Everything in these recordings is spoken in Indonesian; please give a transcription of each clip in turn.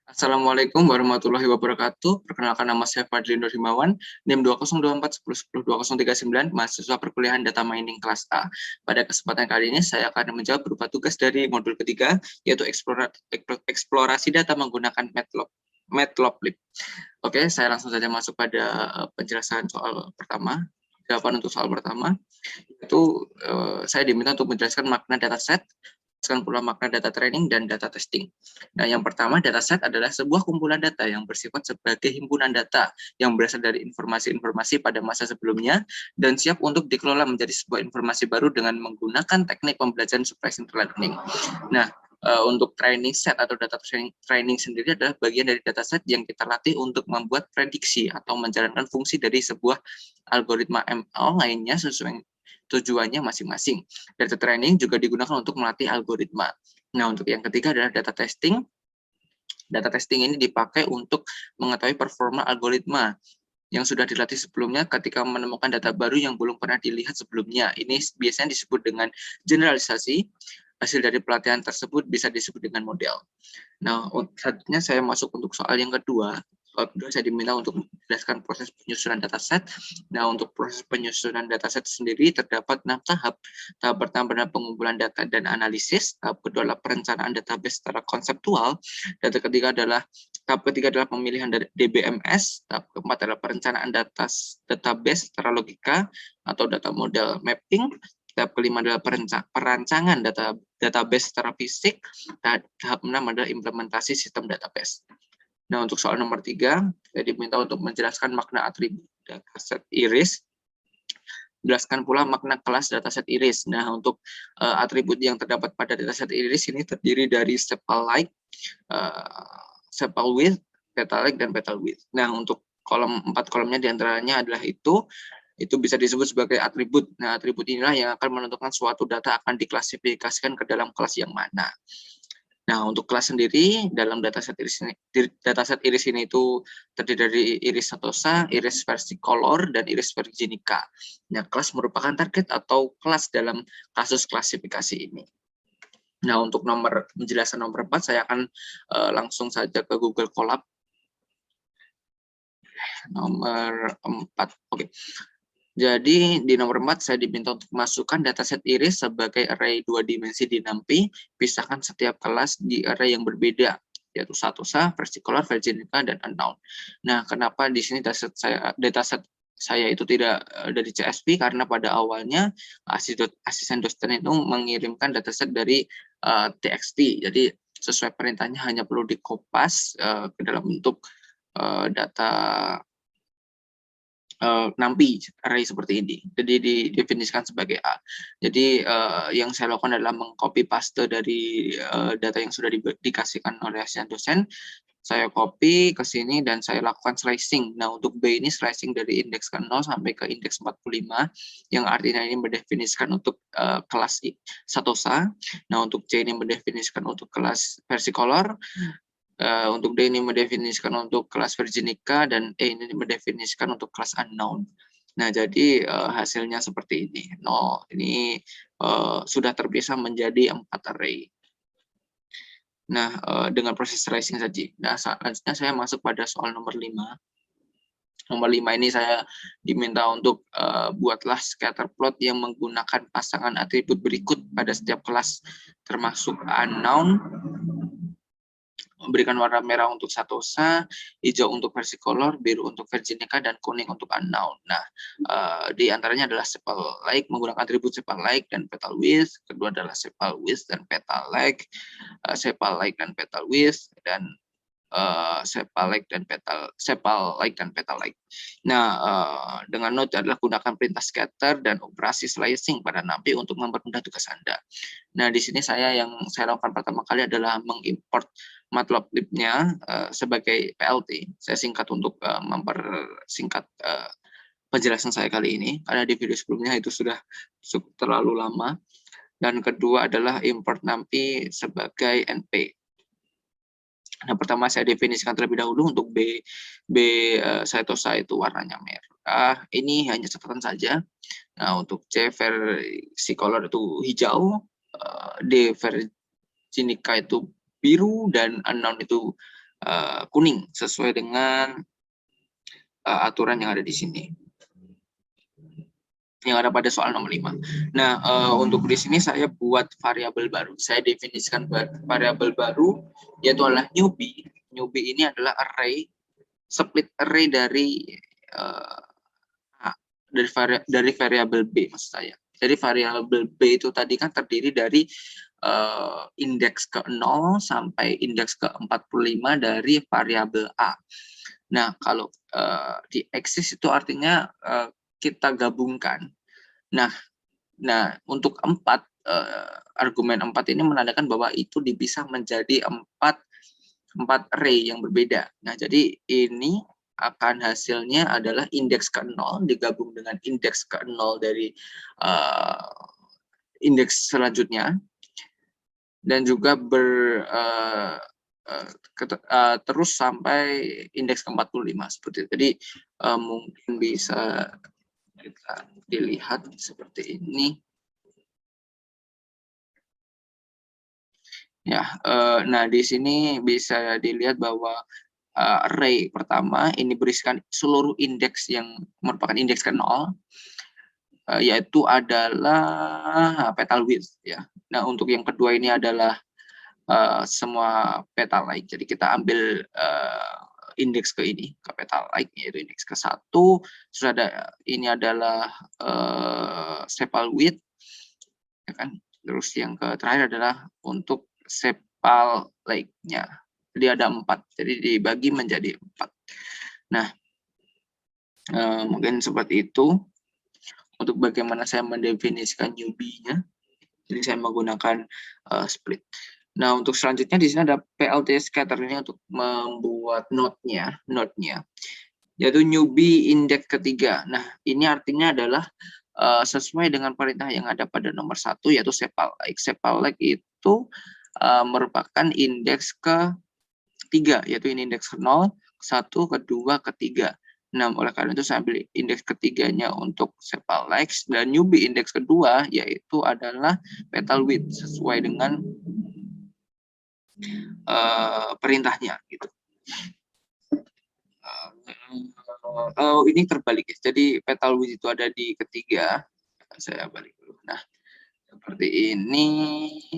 Assalamualaikum warahmatullahi wabarakatuh. Perkenalkan, nama saya Fadli Nur Himawan, NIM 202410102039, mahasiswa perkuliahan Data Mining kelas A. Pada kesempatan kali ini saya akan menjawab berupa tugas dari modul ketiga, yaitu eksplorasi data menggunakan Matplotlib. Oke, saya langsung saja masuk pada penjelasan soal pertama. Jawaban untuk soal pertama itu saya diminta untuk menjelaskan makna dataset, menjelaskan pula makna data training dan data testing. Nah, yang pertama, dataset adalah sebuah kumpulan data yang bersifat sebagai himpunan data yang berasal dari informasi-informasi pada masa sebelumnya dan siap untuk dikelola menjadi sebuah informasi baru dengan menggunakan teknik pembelajaran supervised learning. Nah, untuk training set atau data training sendiri adalah bagian dari dataset yang kita latih untuk membuat prediksi atau menjalankan fungsi dari sebuah algoritma ML lainnya sesuai tujuannya masing-masing. Data training juga digunakan untuk melatih algoritma. Nah, untuk yang ketiga adalah data testing. Data testing ini dipakai untuk mengetahui performa algoritma yang sudah dilatih sebelumnya ketika menemukan data baru yang belum pernah dilihat sebelumnya. Ini biasanya disebut dengan generalisasi. Hasil dari pelatihan tersebut bisa disebut dengan model. Nah, selanjutnya saya masuk untuk soal yang kedua. Soal kedua saya diminta untuk menjelaskan proses penyusunan dataset. Nah, untuk proses penyusunan dataset sendiri terdapat 6 tahap. Tahap pertama adalah pengumpulan data dan analisis. Tahap kedua adalah perencanaan database secara konseptual. Tahap ketiga adalah pemilihan dari DBMS. Tahap keempat adalah perencanaan database secara logika atau data model mapping. Tahap kelima adalah perancangan database secara fisik. Tahap 6 adalah implementasi sistem database. Nah, untuk soal nomor 3, saya diminta untuk menjelaskan makna atribut dataset iris. Jelaskan pula makna kelas dataset iris. Nah, untuk atribut yang terdapat pada dataset iris ini terdiri dari sepal height, sepal width, petal height, dan petal width. Nah, untuk 4 kolomnya diantaranya adalah itu bisa disebut sebagai atribut. Nah, atribut inilah yang akan menentukan suatu data akan diklasifikasikan ke dalam kelas yang mana. Nah, untuk kelas sendiri dalam dataset iris ini itu terdiri dari iris satosa, iris versicolor, dan iris virginica. Nah, kelas merupakan target atau kelas dalam kasus klasifikasi ini. Nah, untuk penjelasan nomor 4, saya akan langsung saja ke Google Colab. Nomor 4, oke. Jadi di nomor 4 saya diminta untuk masukkan dataset iris sebagai array 2 dimensi di NumPy, pisahkan setiap kelas di array yang berbeda, yaitu satosa, versicolor, virginica, dan unknown. Nah, kenapa di sini dataset saya itu tidak dari CSV? Karena pada awalnya asisten dosen itu mengirimkan dataset dari TXT. Jadi sesuai perintahnya hanya perlu dikopas ke dalam bentuk data NumPy array seperti ini. Jadi didefinisikan sebagai A. Jadi yang saya lakukan adalah mengcopy paste dari data yang sudah dikasihkan oleh asisten dosen. Saya copy ke sini dan saya lakukan slicing. Nah, untuk B ini slicing dari indeks ke 0 sampai ke indeks 45, yang artinya ini mendefinisikan untuk kelas satosa. Nah, untuk C ini mendefinisikan untuk kelas versicolor. Untuk D ini mendefinisikan untuk kelas virginica, dan E ini mendefinisikan untuk kelas unknown. Nah, jadi hasilnya seperti ini. Ini sudah terpisah menjadi 4 array. Nah, dengan proses slicing saja. Nah, selanjutnya saya masuk pada soal nomor 5. Nomor 5 ini saya diminta untuk buatlah scatter plot yang menggunakan pasangan atribut berikut pada setiap kelas, termasuk unknown, memberikan warna merah untuk satosa, hijau untuk versicolor, biru untuk virginica, dan kuning untuk unknown. Nah, di antaranya adalah sepal like, menggunakan atribut sepal like dan petal width. Kedua adalah sepal width dan petal like, sepal like dan petal width, dan sepal like dan petal like. Nah, dengan note adalah gunakan perintah scatter dan operasi slicing pada NumPy untuk mempermudah tugas Anda. Nah, di sini yang saya lakukan pertama kali adalah mengimport Matplotlib-nya sebagai PLT. Saya singkat untuk mempersingkat penjelasan saya kali ini, karena di video sebelumnya itu sudah terlalu lama. Dan kedua adalah import NumPy sebagai NP. Nah, pertama saya definisikan terlebih dahulu untuk satosa itu warnanya merah. Ini hanya catatan saja. Nah, untuk C versicolor itu hijau, D virginica itu biru, dan unknown itu kuning sesuai dengan aturan yang ada di sini, yang ada pada soal nomor 5. Nah, untuk di sini saya buat variabel baru. Saya definisikan variabel baru, yaitu adalah newbie. Newbie ini adalah array, split array dari variabel B, maksud saya. Jadi variabel B itu tadi kan terdiri dari indeks ke 0 sampai indeks ke 45 dari variabel A. Nah, kalau di axis itu artinya kita gabungkan. Nah, untuk 4, argumen 4 ini menandakan bahwa itu dipisah menjadi 4 array yang berbeda. Nah, jadi ini akan hasilnya adalah indeks ke 0 digabung dengan indeks ke 0 dari indeks selanjutnya, dan juga terus sampai indeks ke-45 seperti itu. Jadi mungkin bisa kita dilihat seperti ini. Ya, nah di sini bisa dilihat bahwa array pertama ini berisikan seluruh indeks yang merupakan indeks ke 0, yaitu adalah petal width ya. Nah, untuk yang kedua ini adalah semua petal like. Jadi kita ambil indeks ke ini, ke petal like, yaitu indeks ke 1. Terus ini adalah sepal width, ya kan. Terus yang terakhir adalah untuk sepal like-nya. Jadi ada 4. Jadi dibagi menjadi 4. Nah, mungkin seperti itu untuk bagaimana saya mendefinisikan newbie-nya. Jadi saya menggunakan split. Nah, untuk selanjutnya di sini ada PLT scatter ini untuk membuat node-nya, yaitu newbie indeks ketiga. Nah, ini artinya adalah sesuai dengan perintah yang ada pada nomor 1, yaitu sepal like. Sepal like itu merupakan indeks ke-3, yaitu ini indeks ke-0, ke-1, ke-2, ke-3. Nah, oleh karena itu saya ambil indeks ketiganya untuk sepal likes, dan newbie indeks kedua yaitu adalah petal width sesuai dengan perintahnya gitu. Ini terbalik ya. Jadi petal width itu ada di ketiga. Saya balik dulu. Nah, seperti ini.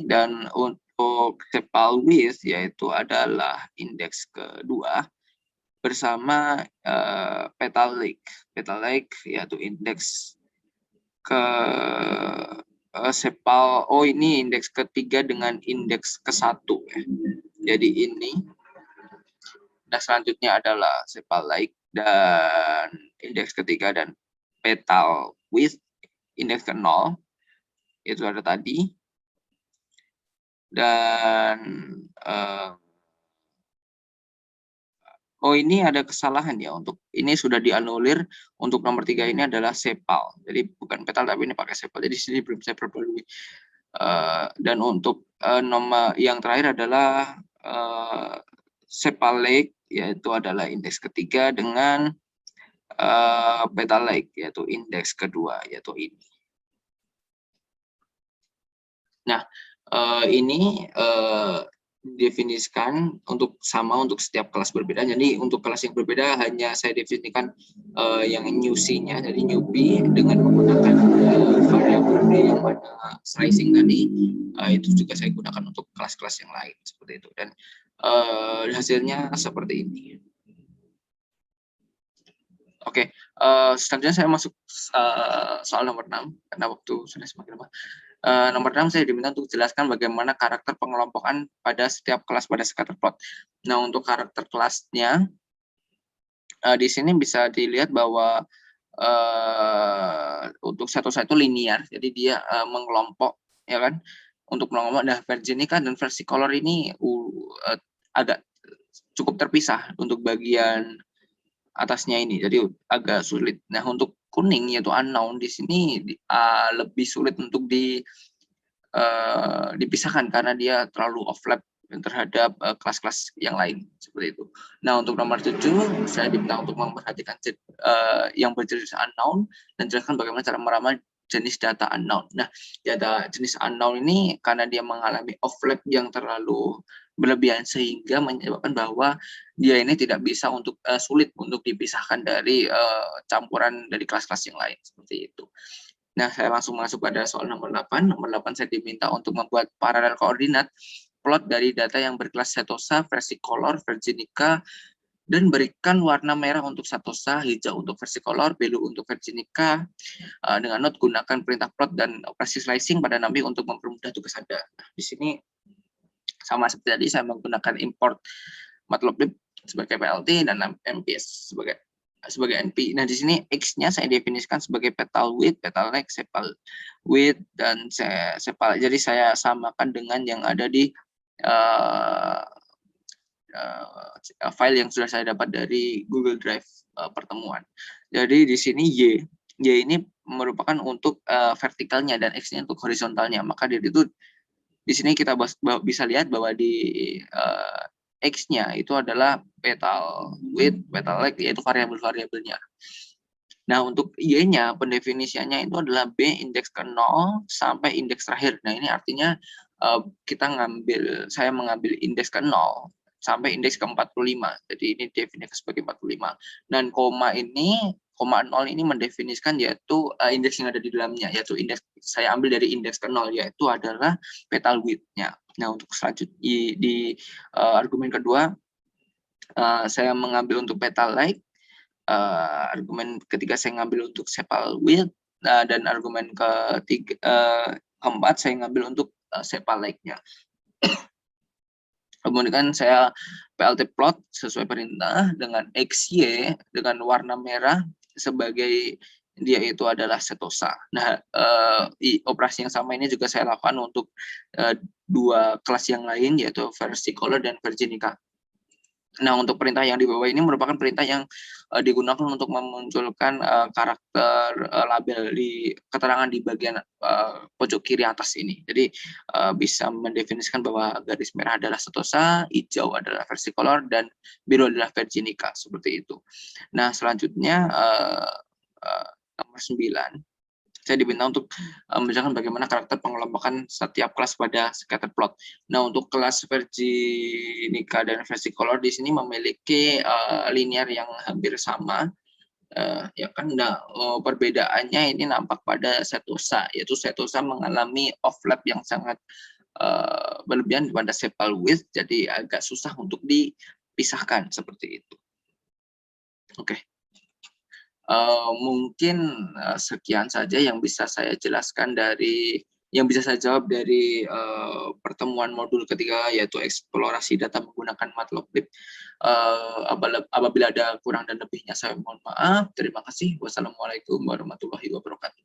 Dan untuk sepal width yaitu adalah indeks kedua bersama petal like. Petal like yaitu indeks ke sepal. Ini indeks ketiga dengan indeks ke-1 ya. Jadi ini. Nah, selanjutnya adalah sepal like dan indeks ketiga, dan petal width indeks ke-0 itu ada tadi. Dan ini ada kesalahan ya, untuk ini sudah dianulir. Untuk nomor 3 ini adalah sepal. Jadi bukan petal tapi ini pakai sepal. Jadi sini belum saya perbarui. Dan untuk nomor yang terakhir adalah sepal like, yaitu adalah indeks ketiga dengan petal like, yaitu indeks kedua, yaitu ini. Nah, ini definisikan untuk setiap kelas berbeda. Jadi untuk kelas yang berbeda hanya saya definisikan yang newbie-nya, jadi newbie dengan menggunakan variabel B yang mana slicing tadi, itu juga saya gunakan untuk kelas-kelas yang lain seperti itu. Dan hasilnya seperti ini. Oke, selanjutnya saya masuk soal nomor 6 karena waktu sudah semakin lama. Nomor 6 saya diminta untuk jelaskan bagaimana karakter pengelompokan pada setiap kelas pada scatterplot. Nah, untuk karakter kelasnya di sini bisa dilihat bahwa untuk satu-satu linear, jadi dia mengelompok, ya kan? Untuk mengelompok. Nah, versi ini kan dan versi color ini agak cukup terpisah untuk bagian atasnya ini, jadi agak sulit. Nah, untuk kuning yaitu unknown di sini lebih sulit untuk dipisahkan karena dia terlalu overlap terhadap kelas-kelas yang lain seperti itu. Nah, untuk nomor 7 saya diminta untuk memperhatikan yang berjenis unknown dan jelaskan bagaimana cara jenis data unknown. Nah, data jenis unknown ini karena dia mengalami overlap yang terlalu berlebihan sehingga menyebabkan bahwa dia ini tidak bisa untuk sulit untuk dipisahkan dari campuran dari kelas-kelas yang lain seperti itu. Nah, saya langsung masuk pada soal nomor 8. Nomor 8 saya diminta untuk membuat paralel koordinat plot dari data yang berkelas setosa, versicolor, virginica, dan berikan warna merah untuk setosa, hijau untuk versicolor, biru untuk virginica. Dengan note gunakan perintah plot dan operasi slicing pada Nabi untuk mempermudah tugas Anda. Nah, di sini sama seperti tadi saya menggunakan import matplotlib sebagai PLT dan MPS sebagai NP. Nah, di sini X-nya saya definisikan sebagai petal width, petal length, sepal width, dan sepal. Jadi saya samakan dengan yang ada di file yang sudah saya dapat dari Google Drive pertemuan. Jadi di sini Y ini merupakan untuk vertikalnya dan X-nya untuk horizontalnya. Maka dari itu di sini kita bisa lihat bahwa di X-nya itu adalah petal width, petal length, yaitu variabel-variabelnya. Nah, untuk Y-nya pendefinisiannya itu adalah B indeks ke 0 sampai indeks terakhir. Nah, ini artinya saya mengambil indeks ke 0 sampai indeks ke 45. Jadi ini definisikan sebagai 45. Dan koma 0 ini mendefinisikan yaitu indeks yang ada di dalamnya, yaitu indeks saya ambil dari indeks ke 0, yaitu adalah petal width-nya. Nah, untuk selanjutnya di argumen kedua, saya mengambil untuk petal length. Argumen ketiga saya ngambil untuk sepal width, dan argumen keempat saya ngambil untuk sepal length-nya. Kemudian saya PLT plot sesuai perintah dengan XY dengan warna merah sebagai dia itu adalah setosa. Nah, operasi yang sama ini juga saya lakukan untuk dua kelas yang lain, yaitu versicolor dan virginica. Nah, untuk perintah yang di bawah ini merupakan perintah yang digunakan untuk memunculkan karakter label di keterangan di bagian pojok kiri atas ini. Jadi bisa mendefinisikan bahwa garis merah adalah setosa, hijau adalah versicolor, dan biru adalah virginica, seperti itu. Nah, selanjutnya nomor 9. Saya diminta untuk menjelaskan bagaimana karakter pengelompokan setiap kelas pada scatter plot. Nah, untuk kelas virginica dan versicolor di sini memiliki linear yang hampir sama. Ya kan, perbedaannya ini nampak pada setosa, yaitu setosa mengalami overlap yang sangat berlebihan pada sepal width, jadi agak susah untuk dipisahkan seperti itu. Oke. Mungkin sekian saja yang bisa saya jelaskan yang bisa saya jawab dari pertemuan modul ketiga, yaitu eksplorasi data menggunakan matplotlib. Apabila ada kurang dan lebihnya saya mohon maaf. Terima kasih. Wassalamualaikum warahmatullahi wabarakatuh.